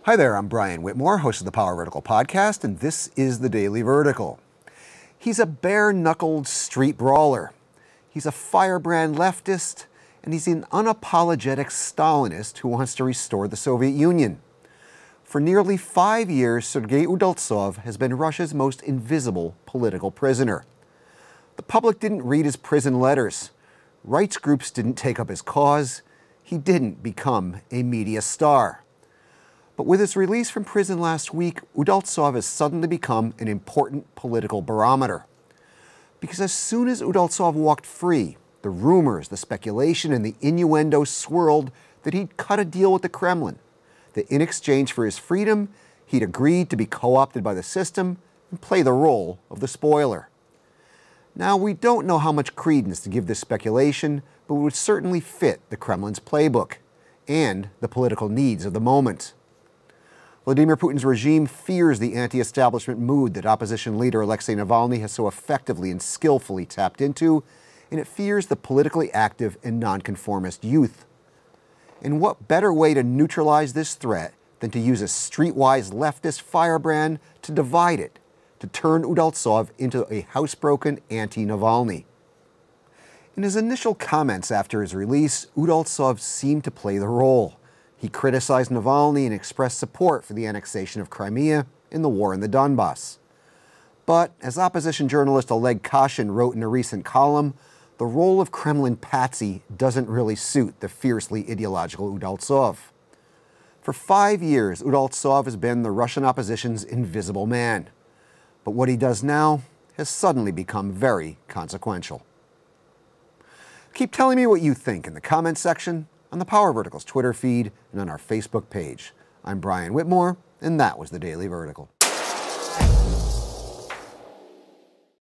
Hi there, I'm Brian Whitmore, host of the Power Vertical podcast, and this is the Daily Vertical. He's a bare-knuckled street brawler. He's a firebrand leftist, and he's an unapologetic Stalinist who wants to restore the Soviet Union. For nearly 5 years, Sergei Udaltsov has been Russia's most invisible political prisoner. The public didn't read his prison letters. Rights groups didn't take up his cause. He didn't become a media star. But with his release from prison last week, Udaltsov has suddenly become an important political barometer. Because as soon as Udaltsov walked free, the rumors, the speculation, and the innuendo swirled that he'd cut a deal with the Kremlin, that in exchange for his freedom, he'd agreed to be co-opted by the system and play the role of the spoiler. Now, we don't know how much credence to give this speculation, but it would certainly fit the Kremlin's playbook and the political needs of the moment. Vladimir Putin's regime fears the anti-establishment mood that opposition leader Alexei Navalny has so effectively and skillfully tapped into, and it fears the politically active and nonconformist youth. And what better way to neutralize this threat than to use a streetwise leftist firebrand to divide it, to turn Udaltsov into a housebroken anti-Navalny? In his initial comments after his release, Udaltsov seemed to play the role. He criticized Navalny and expressed support for the annexation of Crimea and the war in the Donbass. But, as opposition journalist Oleg Kashin wrote in a recent column, the role of Kremlin patsy doesn't really suit the fiercely ideological Udaltsov. For 5 years, Udaltsov has been the Russian opposition's invisible man. But what he does now has suddenly become very consequential. Keep telling me what you think in the comments section, on the Power Vertical's Twitter feed, and on our Facebook page. I'm Brian Whitmore, and that was the Daily Vertical.